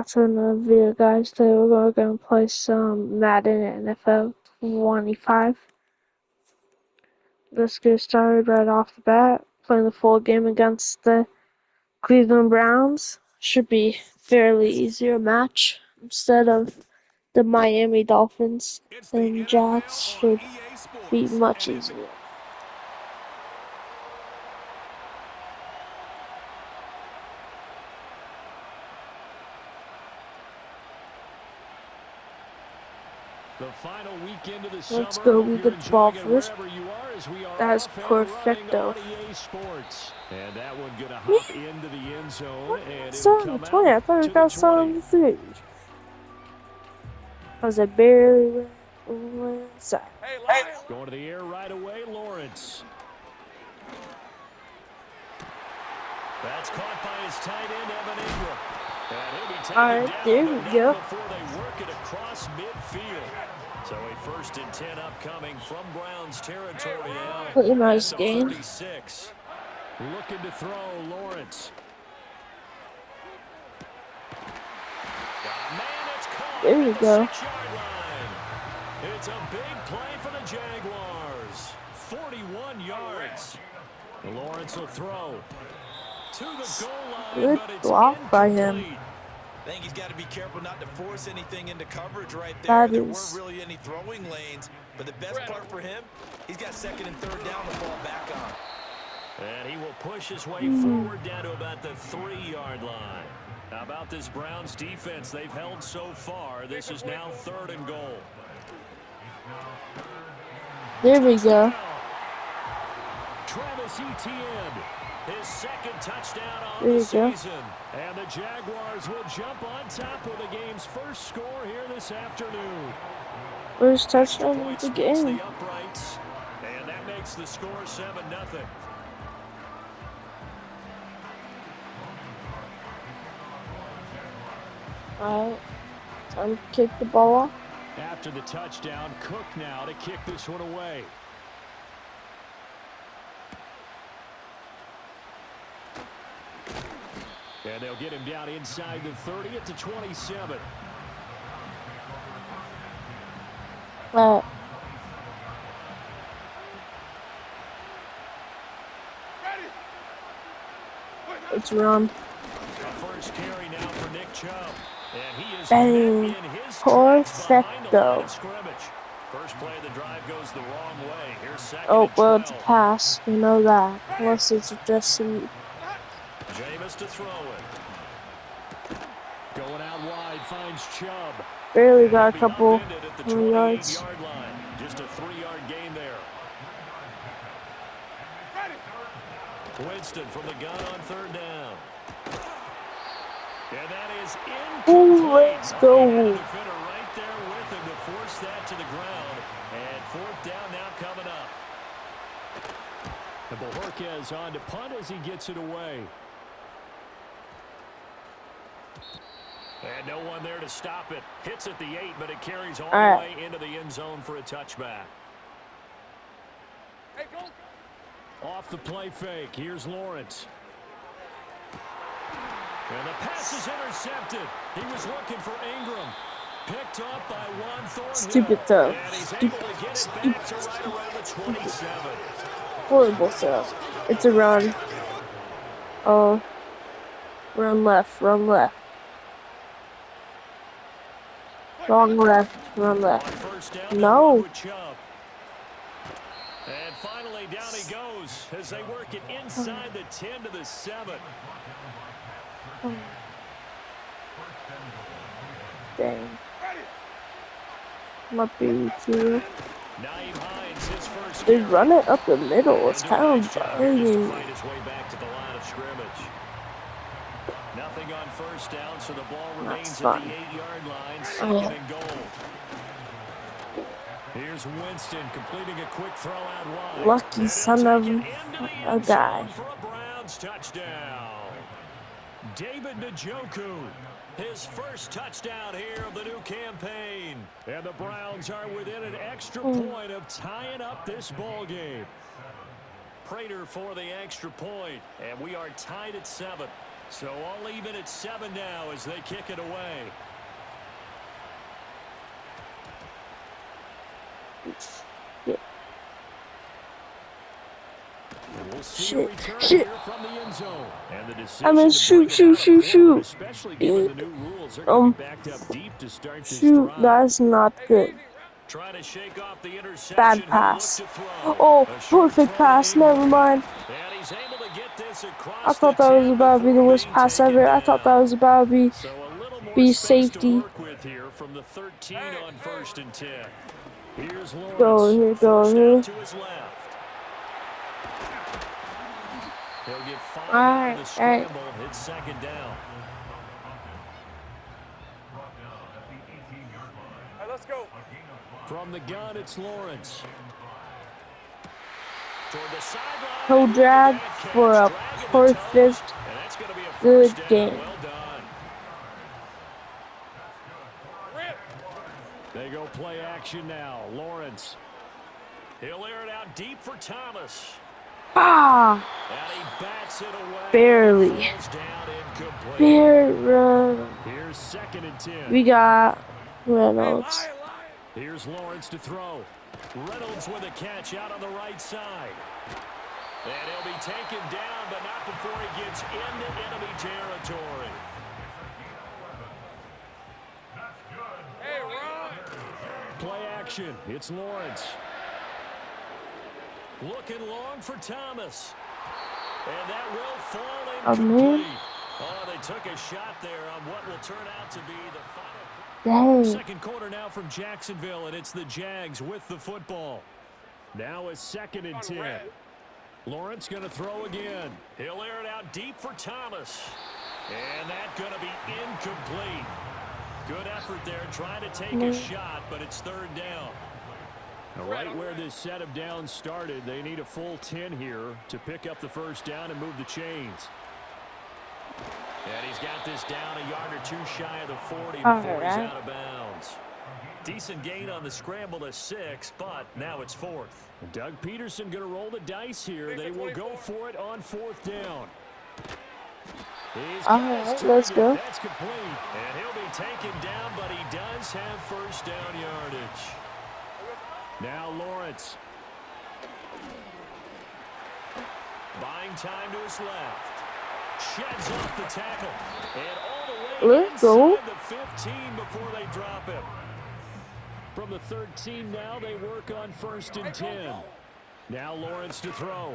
back to another video, guys. Today we're going to play some Madden NFL 25. Let's get started right off the bat. Playing the full game against the Cleveland Browns. Should be fairly easier match instead of the Miami Dolphins and Jacks. Should be much easier. The final weekend of the Let's summer. go with the ball first. That's perfecto. And that one gonna hop into the end zone and It's on the 20. I thought it got on the 3. Because I barely went inside. Going to the air right away, Lawrence. That's caught by his tight end, Evan Ingram. And he'll be taken Alright, there we go. Before they work it across midfield. So a 1st and 10 upcoming from Browns territory now. Pretty nice game. 36. Looking to throw, Lawrence. There we go. It's a big play for the Jaguars. 41 yards. Lawrence will throw to the goal line. Good block by him. I think he's got to be careful not to force anything into coverage right there. There weren't really any throwing lanes, but the best part for him, he's got 2nd and 3rd down to fall back on. And he will push his way forward down to about the 3-yard line. How about this Browns defense? They've held so far. This is now 3rd and goal. There we go. Travis Etienne, his 2nd touchdown on the season. And the Jaguars will jump on top with the game's first score here this afternoon. First touchdown of the game. And that makes the score 7-0. Alright, time to kick the ball off. After the touchdown, Cook now to kick this one away. And they'll get him down inside the 30 at the 27. It's run. First carry now for Nick Chubb. And he is bang. Perfecto. First play of the drive goes the wrong way. Here's 2nd oh, well, it's a pass. We know that. Unless it's just some. Jameis to throw it. Going out wide, finds Chubb. Barely got a couple yards. Just a 3-yard gain there. Winston from the gun on 3rd down. And that is incomplete. Ooh, let's go. Defender right there with him to force that to the ground. And 4th down now coming up. And Bojorquez on to punt as he gets it away. And no one there to stop it. Hits at the 8, but it carries all the way into the end zone for a touchback. Hey, go. Off the play fake. Here's Lawrence. And the pass is intercepted. He was looking for Ingram. Picked up by Juan Thornhill. Stupid throw. And he's able to get it back to right around the 27. Horrible throw. It's a run. Oh. Run left. Run left. Wrong left. Run left. No. And finally down he goes as they work it inside the 10 to the 7. Dang. Might be too. They run it up the middle. It's kind of burning. Nothing on 1st down, so the ball remains at the 8-yard line. 2nd and goal. Here's Winston completing a quick throw out wide. Lucky son of a guy. For a Browns touchdown. David Njoku, his 1st touchdown here of the new campaign. And the Browns are within an extra point of tying up this ball game. Prater for the extra point, and we are tied at 7. So all even at 7 now as they kick it away. Yeah. We'll see Shit. a return Shit. here from the end zone. And the I mean, decision shoot. especially given the new rules, they're going to be backed up deep to start this Shoot. drive. That's not good. Trying to shake off the interception. Bad pass. Oh, perfect pass. Never mind. And he's able to get this across I thought that was about to be the worst pass ever. I thought that was about to be safety. To work with here from the 13 on 1st and 10. Here's Lawrence. Go here. To his left. He'll get 5 Alright, out of the scramble. It's 2nd down. Let's go. From the gun, it's Lawrence. Toward the sideline. Toe drag for a perfect good game. Well done. They go play action now. Lawrence. He'll air it out deep for Thomas. Ah! And he bats it away. Barely. Here's 2nd and 10. We got Reynolds. Here's Lawrence to throw. Reynolds with a catch out on the right side. And he'll be taken down, but not before he gets into enemy territory. Play action. It's Lawrence. Looking long for Thomas. And that will fall incomplete. Oh, they took a shot there on what will turn out to be the final. Dang. 2nd quarter now from Jacksonville, and it's the Jags with the football. Now it's 2nd and 10. Lawrence going to throw again. He'll air it out deep for Thomas. And that's going to be incomplete. Good effort there trying to take a shot, but it's 3rd down. Right where this set of downs started, they need a full 10 here to pick up the 1st down and move the chains. And he's got this down a yard or 2 shy of the 40 before he's out of bounds. Decent gain on the scramble to 6, but now it's 4th. Doug Peterson going to roll the dice here. They will go for it on 4th down. Let's go. That's complete. And he'll be taken down, but he does have 1st down yardage. Now Lawrence. Buying time to his left. Sheds off the tackle. And all the way inside the 15 before they drop him. From the 13 now, they work on 1st and 10. Now Lawrence to throw.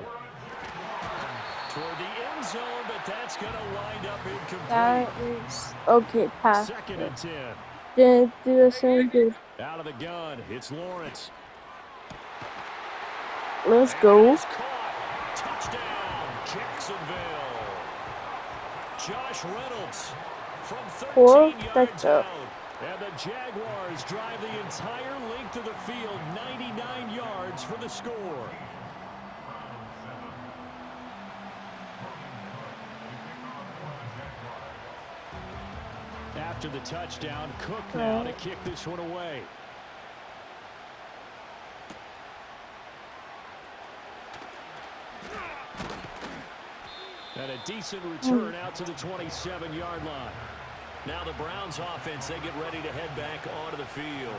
Toward the end zone, but that's going to wind up incomplete. That is okay, pass. 2nd and 10. Didn't do the same good. Out of the gun, it's Lawrence. Let's go. Touchdown, Jacksonville. Josh Reynolds from 13 yards out. And the Jaguars drive the entire length of the field, 99 yards for the score. After the touchdown, Cook now to kick this one away. And a decent return out to the 27-yard line. Now the Browns offense, they get ready to head back onto the field.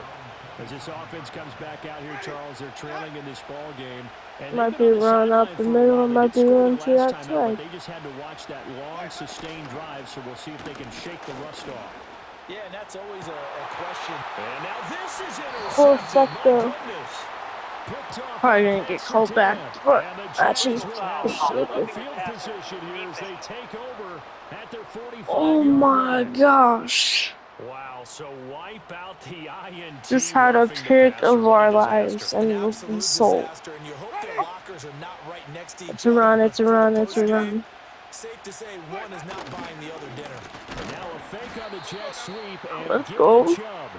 As this offense comes back out here, Charles, they're trailing in this ball game. Might be run up the middle, might be run to that side. They just had to watch that long, sustained drive, so we'll see if they can shake the rust off. Yeah, and that's always a question. And now this is Full intercepted. sector. Probably gonna get called back, but actually, oh my gosh. Wow, so wipe out the INT. Just had a pick of our lives and it was sold. It's a run. Safe to say one is not buying the other dinner. Now a fake on the jet sweep and let's go. Chubb.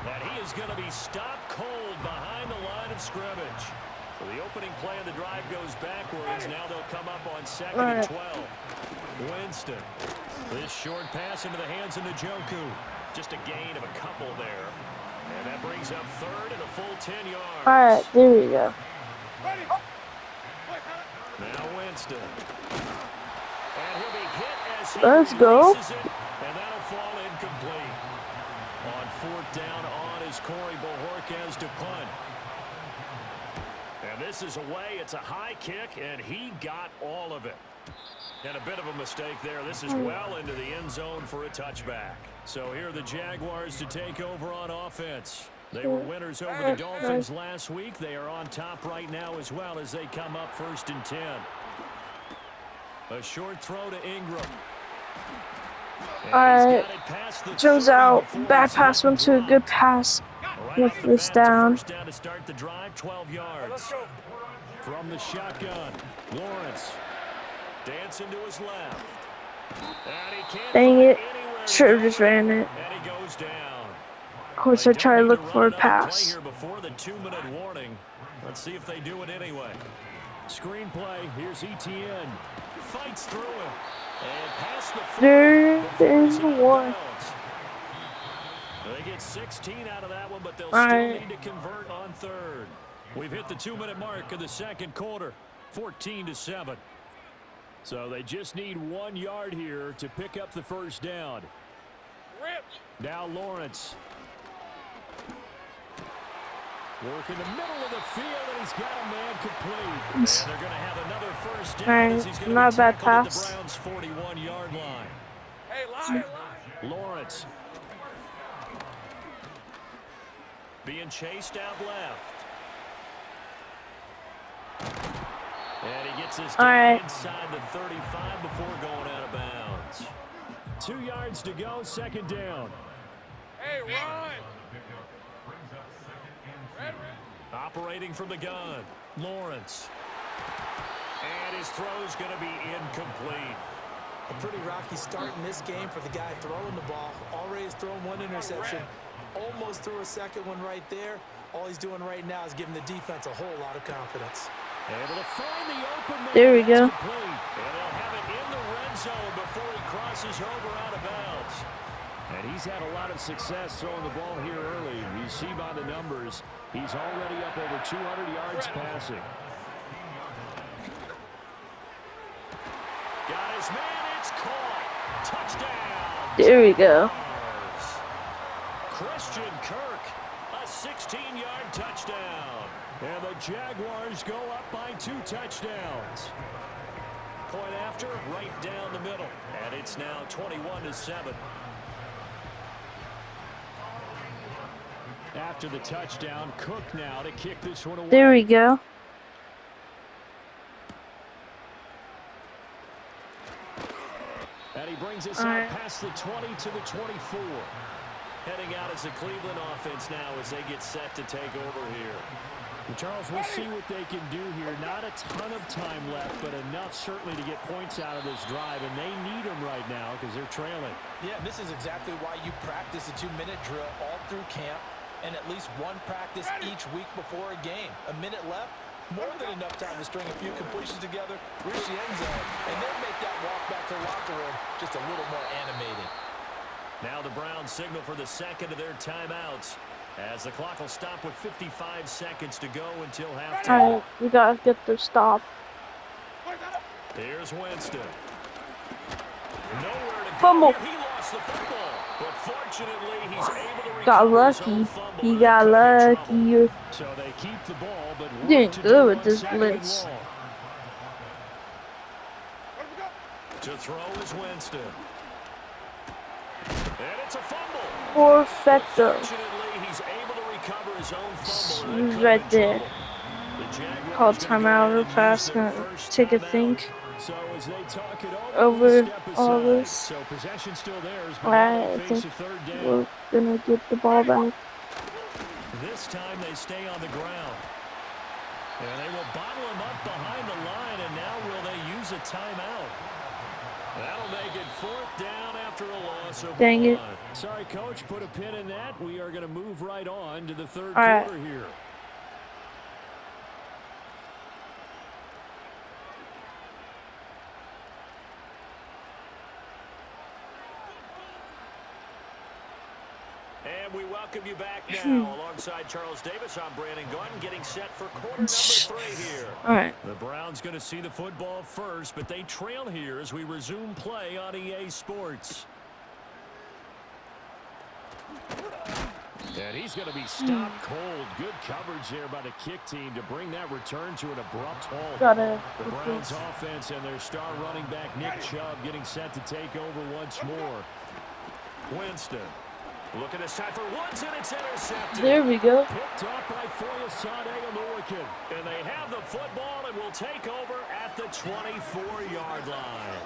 And he is going to be stopped cold behind the line of scrimmage. So the opening play of the drive goes backwards. Now they'll come up on 2nd and 12. Winston. This short pass into the hands of Njoku. Just a gain of a couple there. And that brings up 3rd and a full 10 yards. All right, there we go. Now Winston. And he'll be hit as he Let's go. releases it, and that'll fall incomplete. On fourth down on is Corey Bojorquez to punt. And this is away. It's a high kick, and he got all of it. And a bit of a mistake there. This is well into the end zone for a touchback. So here are the Jaguars to take over on offense. They were winners over the Dolphins last week. They are on top right now as well as they come up 1st and 10. A short throw to Ingram. Alright, turns out bad pass went to a good pass with this down. First down to start the drive, 12 yards. From the shotgun, Lawrence dancing to his left. And he can't Dang it. anywhere Should have just ran it. and he goes down. Of course, I try to look for a pass. Here before the 2-minute warning. Let's see if they do it anyway. Screenplay, here's ETN. Fights through him. And past the There's the one. They get 16 out of that one, but they'll still need to convert on third. We've hit the 2-minute mark of the second quarter, 14-7. So they just need 1 yard here to pick up the first down. Now Lawrence. Work in the middle of the field, and he's got a man complete. And they're going to have another first down as he's going to be tackled at the Browns' 41-yard line. Hey, Lawrence. Being chased out left. And he gets his down inside the 35 before going out of bounds. 2 yards to go, second down. Hey, Ron! Operating from the gun, Lawrence. And his throw's going to be incomplete. A pretty rocky start in this game for the guy throwing the ball. Already has thrown 1 interception. Almost threw a second one right there. All he's doing right now is giving the defense a whole lot of confidence. Able to find the open man. There we go. And they'll have it in the red zone before he crosses over out of bounds. And he's had a lot of success throwing the ball here early. You see by the numbers, he's already up over 200 yards passing. Got his man, it's caught. Touchdown. There we go. Christian Kirk, a 16-yard touchdown. And the Jaguars go up by 2 touchdowns. Point after, right down the middle. And it's now 21-7. After the touchdown, Cook now to kick this one away. There we go. And he brings us out past the 20 to the 24. Heading out as the Cleveland offense now as they get set to take over here. Well, Charles, we'll see what they can do here. Not a ton of time left, but enough certainly to get points out of this drive, and they need them right now because they're trailing. Yeah, and this is exactly why you practice a 2-minute drill all through camp and at least 1 practice each week before a game. A minute left, more than enough time to string a few completions together, reach the end zone, and then make that walk back to the locker room just a little more animated. Now the Browns signal for the second of their timeouts as the clock will stop with 55 seconds to go until halftime. Alright, we gotta get the stop. Here's Winston. Nowhere to Fumble. go. He lost the football, but fortunately he's able to Got recover his lucky. own fumble He and got cut in lucky. trouble. So they keep the ball, but Doing to good do with on this second and blitz. long. To throw is Winston. And it's a fumble. Perfecto. Fortunately, he's able to recover his own fumble. He and was cut right in there. trouble. The Jaguars Called gonna go timeout ahead real and use fast. their Gonna first take a timeout. think So as they talk it over we'll step all aside. this. So possession still theirs, but now Alright, they I face think a third down. we're gonna get the ball back. This time they stay on the ground. And they will bottle him up behind the line, and now will they use a timeout? That'll make it 4th down after a loss of Dang 1. it. Sorry, Coach, put a pin in that. We are going to move right on to the third Alright. quarter here. And we welcome you back now. Alongside Charles Davis, I'm Brandon Gunn, getting set for quarter number 3 here. All right. The Browns going to see the football first, but they trail here as we resume play on EA Sports. And he's going to be stopped cold. Good coverage there by the kick team to bring that return to an abrupt halt. The Browns offense and their star running back Nick Chubb getting set to take over once more. Winston. Looking this time for Woods, and it's intercepted. There we go. Picked up by Foyesade Oluwakin. And they have the football and will take over at the 24-yard line.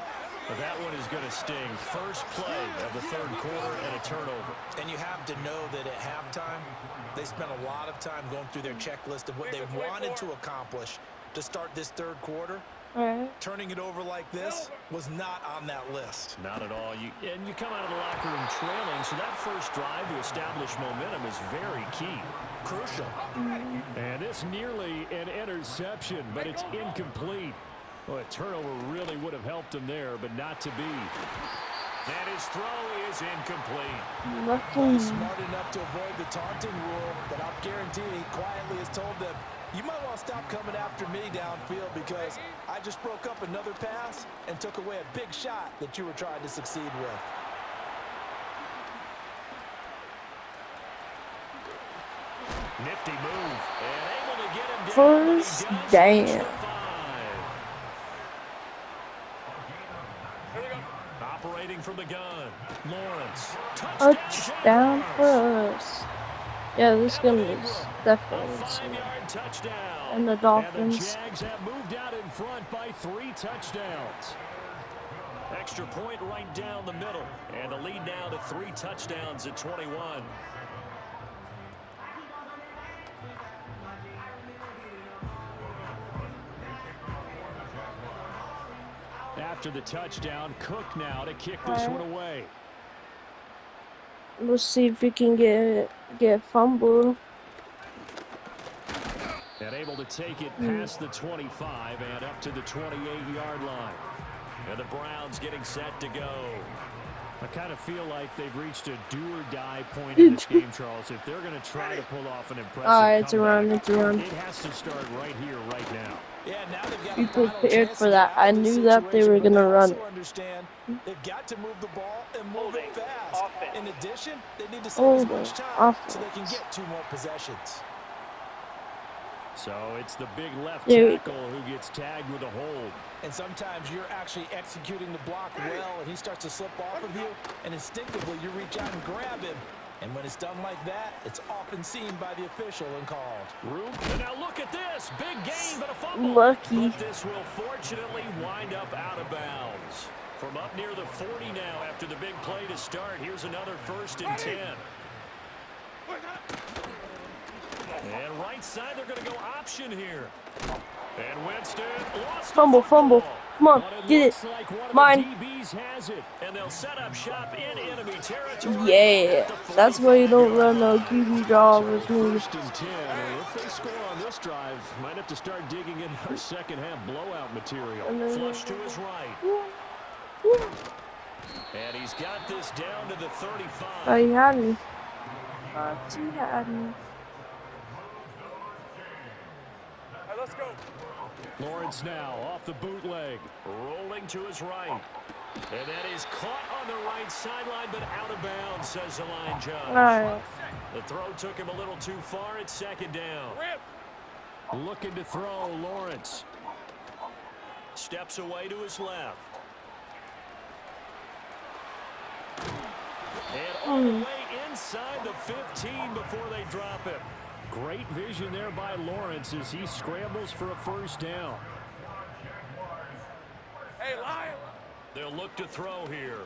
But that one is going to sting. First play of the third quarter and a turnover. And you have to know that at halftime, they spent a lot of time going through their checklist of what they wanted to accomplish to start this third quarter. Turning it over like this was not on that list. Not at all. You come out of the locker room trailing, so that first drive to establish momentum is very key. Crucial. And this nearly an interception, but it's incomplete. Well, a turnover really would have helped him there, but not to be. And his throw is incomplete. Smart enough to avoid the taunting rule, but I'm guaranteeing he quietly has told them, you might want to stop coming after me downfield because I just broke up another pass and took away a big shot that you were trying to succeed with. Nifty move. And able to get him down. First down. Operating from the gun. Lawrence. Touchdown for us. Yeah, this game is definitely insane. And the Dolphins. And the Jags have moved out in front by 3 touchdowns. Extra point right down the middle. And the lead now to 3 touchdowns at 21. After the touchdown, Cook now to kick this one away. Let's see if we can get fumbled. And able to take it past the 25 and up to the 28-yard line. And the Browns getting set to go. I kind of feel like they've reached a do-or-die point in this game, Charles. If they're going to try to pull off an impressive comeback, it's a run. It has to start right here, right now. Yeah, now they've got be prepared for that. I knew that they were going to run. They've got to move the ball and move it fast. In addition, they need to save as much time so they can get 2 more possessions. So it's the big left tackle who gets tagged with a hold. And sometimes you're actually executing the block well, and he starts to slip off of you, and instinctively you reach out and grab him. And when it's done like that, it's often seen by the official and called. And now look at this. Big gain, but a fumble. Lucky. But this will fortunately wind up out of bounds. From up near the 40 now after the big play to start. Here's another 1st and 10. And right side, they're going to go option here. And Winston lost Fumble. Come on, get it. Mine. DBs has it, and they'll set up shop in enemy territory. Yeah, that's why you don't run no QB draw with me. 1st and 10. If they score on this drive, might have to start digging in our second half blowout material. Flush to his right. And he's got this down to the 35. Oh, he had me. He had me. Let's go. Lawrence now off the bootleg, rolling to his right. And that is caught on the right sideline, but out of bounds, says the line judge. The throw took him a little too far. It's 2nd down. Looking to throw, Lawrence. Steps away to his left. And all the way inside the 15 before they drop him. Great vision there by Lawrence as he scrambles for a 1st down. Hey, Lion! They'll look to throw here.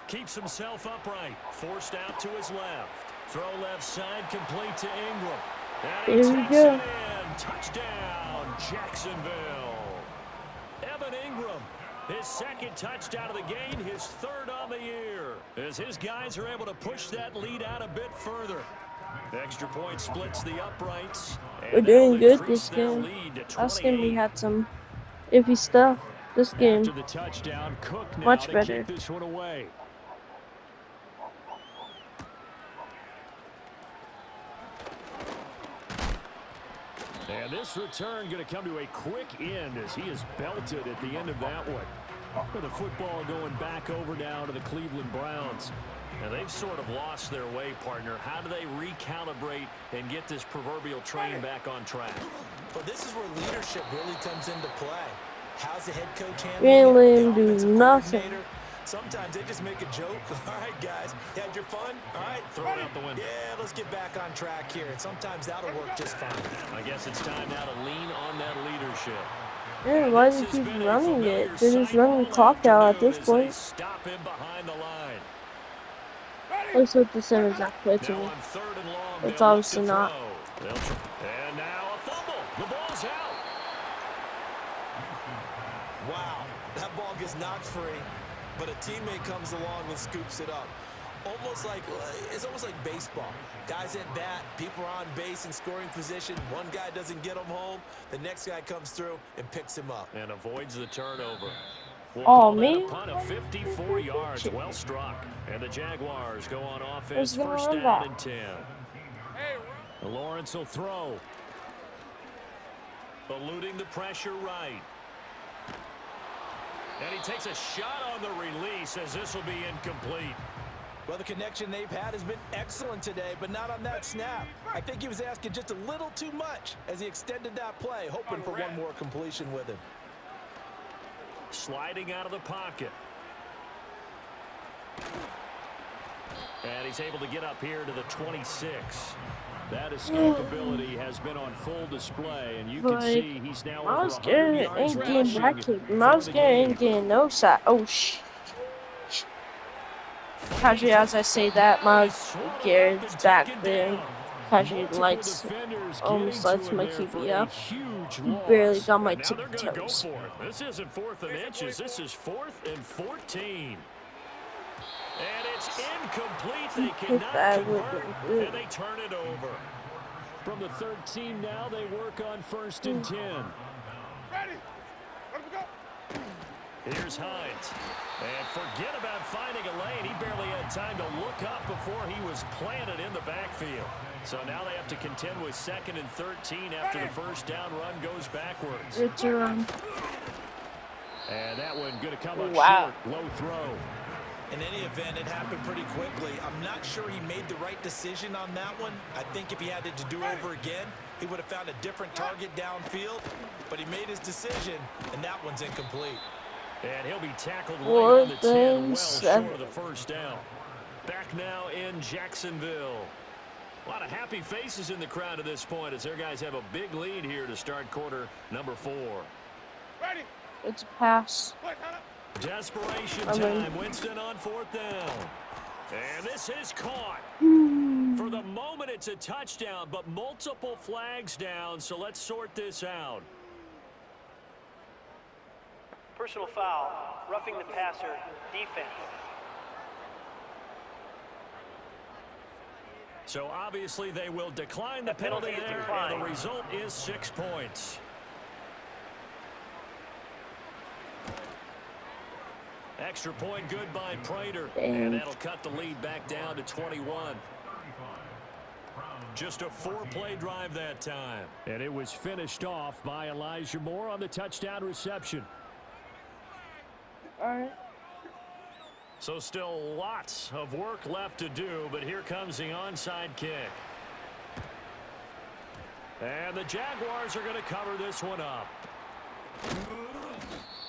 Keeps himself upright. Forced out to his left. Throw left side complete to Ingram. And he takes it in. Touchdown, Jacksonville. Evan Ingram. His 2nd touchdown of the game, his 3rd on the year. As his guys are able to push that lead out a bit further. Extra point splits the uprights. We're doing good this game. Last game we had some iffy stuff. This game, After the touchdown, Cook now much to better. kick this one away. this return going to come to a quick end as he is belted at the end of that one. With the football going back over now to the Cleveland Browns. Now, they've sort of lost their way, partner. How do they recalibrate and get this proverbial train back on track? Well, this is where leadership really comes into play. How's the head coach handling Really it? The offensive do nothing. coordinator. Sometimes they just make a joke. All right, guys, you had your fun? All right, Throw it out the window. Yeah, let's get back on track here. And sometimes that'll work just fine. I guess it's time now to lean on that leadership. Yeah, why do you keep running it? They're just running the clock out at this point. Stop him behind the line. Looks like the center's not clear to me. It's obviously not. And now a fumble. The ball's out. Wow, that ball gets knocked free, but a teammate comes along and scoops it up. It's almost like baseball. Guys at bat, people are on base in scoring position. One guy doesn't get him home. The next guy comes through and picks him up. And avoids the turnover. Oh, man. A punt of 54 yards, well struck. And the Jaguars go on offense, What's first going on down with and 10. Lawrence will throw. Eluding the pressure right. And he takes a shot on the release as this will be incomplete. Well, the connection they've had has been excellent today, but not on that snap. I think he was asking just a little too much as he extended that play, hoping for one more completion with him. Sliding out of the pocket. And he's able to get up here to the 26. That escapability has been on full display, and you can see he's now over 100 yards rushing. Miles Garrett ain't getting no side. Oh, shit. Casually, as I say that, Miles Garrett's back there. Casually almost lights my QB up. Barely got my tiptoes. This isn't 4th and inches. This is 4th and 14. And it's incomplete. They cannot convert, and they turn it over. From the 13 now, they work on 1st and 10. Here's Hines. And forget about finding a lane. He barely had time to look up before he was planted in the backfield. So now they have to contend with 2nd and 13 after the first down run goes backwards. It's a run. And that one going to come up Wow. short. Low throw. In any event, it happened pretty quickly. I'm not sure he made the right decision on that one. I think if he had it to do over again, he would have found a different target downfield. But he made his decision, and that one's incomplete. And he'll be tackled right on the 10, well short of the first down. Back now in Jacksonville. A lot of happy faces in the crowd at this point as their guys have a big lead here to start quarter number 4. It's a pass. Desperation time. Winston on 4th down. And this is caught. For the moment, it's a touchdown, but multiple flags down, so let's sort this out. Personal foul, roughing the passer, defense. So obviously they will decline the penalty there, and the result is 6 points. Extra point good by Prater, and that'll cut the lead back down to 21. Just a 4-play drive that time. And it was finished off by Elijah Moore on the touchdown reception. All right. So still lots of work left to do, but here comes the onside kick. And the Jaguars are going to cover this one up.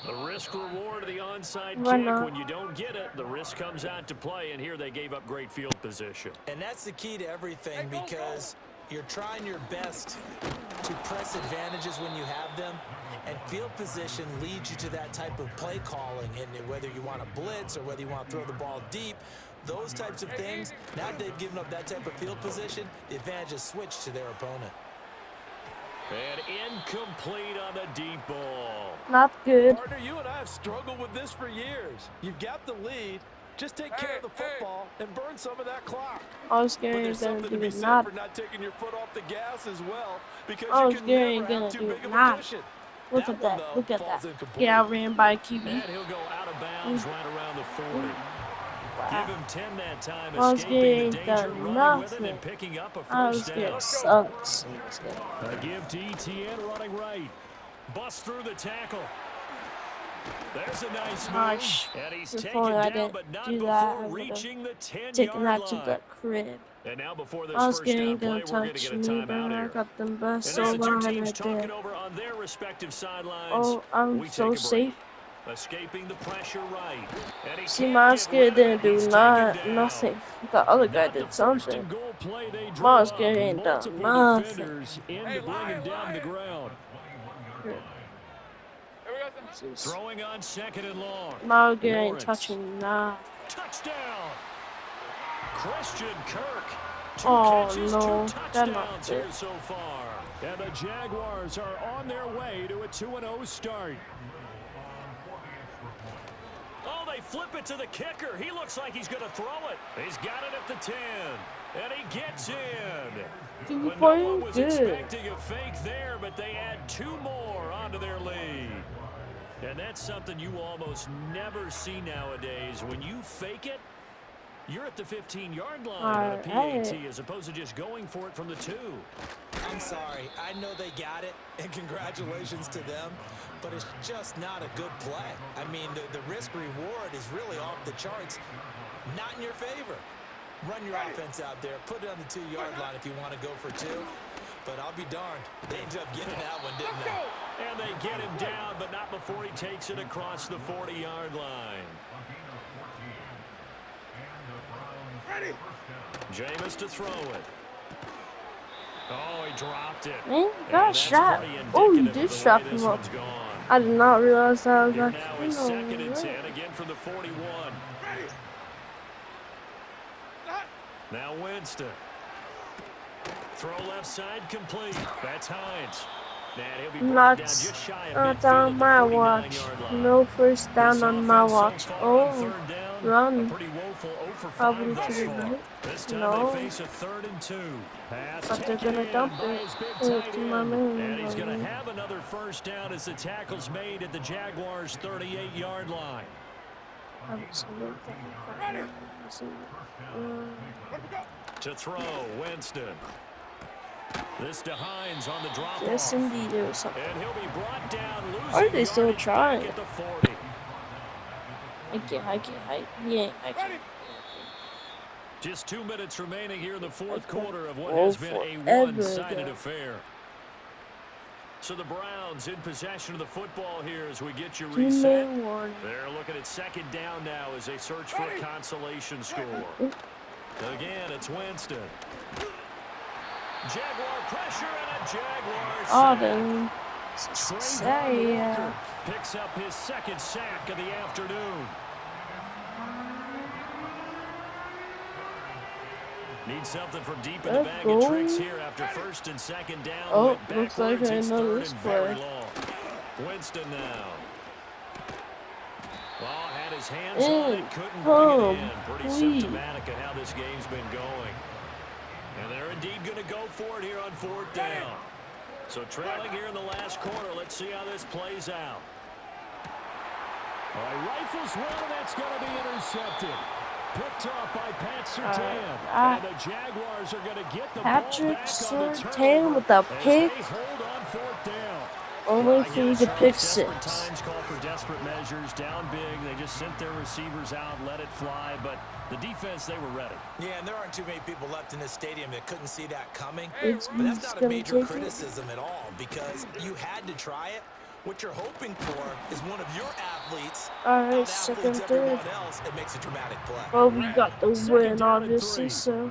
The risk-reward of the onside kick, when you don't get it, the risk comes out to play, and here they gave up great field position. And that's the key to everything, because you're trying your best to press advantages when you have them, and field position leads you to that type of play calling, and whether you want to blitz or whether you want to throw the ball deep, those types of things, now that they've given up that type of field position, the advantage is switched to their opponent. And incomplete on the deep ball. Not good. Partner, you and I have struggled with this for years. You've got the lead. Just take care of the football and burn some of that clock. I was going to do be it said not. for not taking your foot off the gas as well, because I was you can never going have to too do big it of a not. cushion. Look at that. Look at falls that. incomplete. Get outran by a QB. And he'll go out of bounds right around the 40. Give him 10 that time, Miles escaping the Garrett ain't danger, done running with it, nothing. and picking up a Miles first Garrett down. sucks. A give to ETN running right. Bust through the tackle. There's a nice Gosh, move. And he's if taken only I down, didn't but not do that, before I would have reaching the taken 10-yard that to line. the crib. And now before this Miles first Garrett down ain't gonna play, we're going to touch get a me, timeout man. I here. got them best And as the two line teams right there. talking over on their respective sidelines, Oh, I'm we so take a break. safe. Escaping the pressure right. And he See, can't Miles get rid Garrett of it. didn't do He's taken down. nothing. The other guy Not the did first something. and goal play they drew Miles up. Garrett ain't done Multiple nothing. defenders in to bring him down to the ground. Throwing on 2nd and long. Miles Garrett ain't Lawrence. touching nothing. Touchdown. Christian Kirk. 2 Oh catches, 2 no, that not touchdowns it. here so far. And the Jaguars are on their way to a 2-0 start. Oh, they flip it to the kicker. He looks like he's going to throw it. He's got it at the 10. And he gets in. When no one was expecting a fake there, but they add 2 more onto their lead. And that's something you almost never see nowadays. When you fake it, you're at the 15-yard line on a PAT as opposed to just going for it from the 2. I'm sorry. I know they got it, and congratulations to them, but it's just not a good play. I mean, the risk-reward is really off the charts. Not in your favor. Run your offense out there. Put it on the 2-yard line if you want to go for 2. But I'll be darned. They ended up getting that one, didn't they? And they get him down, but not before he takes it across the 40-yard line. Jameis to throw it. Oh, he dropped it. Man, got shot. Oh, you did shot him up. I did not realize that. I was Here like, now is 2nd and 10, again from the 41. Now Winston. Throw left side complete. That's Hines. And he'll be brought down just shy of not midfield on my watch. No first down on my watch. Oh, run. Probably to the right. This time No. they face a 3rd and 2. Pass But they're gonna dump it to my man. And he's going to have another first down as the tackle's made at the Jaguars' 38-yard line. To throw, Winston. This to Hines on the drop. Yes, indeed, it was something. And he'll be brought down, losing Are they still yardage trying? back at the 40. I can't. Just 2 minutes remaining here in the fourth quarter of what has been a one-sided affair. So the Browns in possession of the football here as we get you reset. They're looking at 2nd down now as they search for a consolation score. Again, it's Winston. Jaguar pressure and a Jaguar sack. Picks up his 2nd sack of the afternoon. Need something from deep in the bag of tricks here after 1st and 2nd down. Oh, looks like I know this play. Winston now. Well, had his hands on it, couldn't bring it in. Pretty symptomatic of how this game's been going. And they're indeed going to go for it here on 4th down. So trailing here in the last quarter. Let's see how this plays out. All right, rifles one, and that's going to be intercepted. Picked off by Pat Surtain. And the Jaguars are going to get the Patrick ball back Surtain with a pick. hold on 4th down. Only for the pick Desperate 6. times call for desperate measures. Down big, they just sent their receivers out, let it fly. But the defense, they were ready. Yeah, and there aren't too many people left in this stadium that couldn't see that coming. It's But that's not a major criticism at all because you had to try it. What you're hoping for is one of your athletes. Alright, 2nd, 3rd. Else, it makes a dramatic play. Well, we got the win, obviously, so.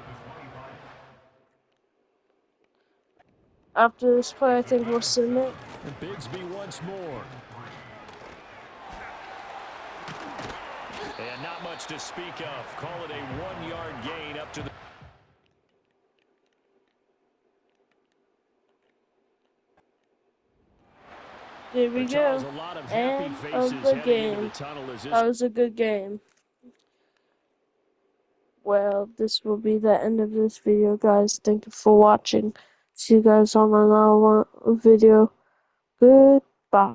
After this play, I think we'll submit. And Bigsby once more. And not much to speak of. Call it a 1-yard gain up to the... There we go. End of the game. That was a good game. Well, this will be the end of this video, guys. Thank you for watching. See you guys on another video. Goodbye.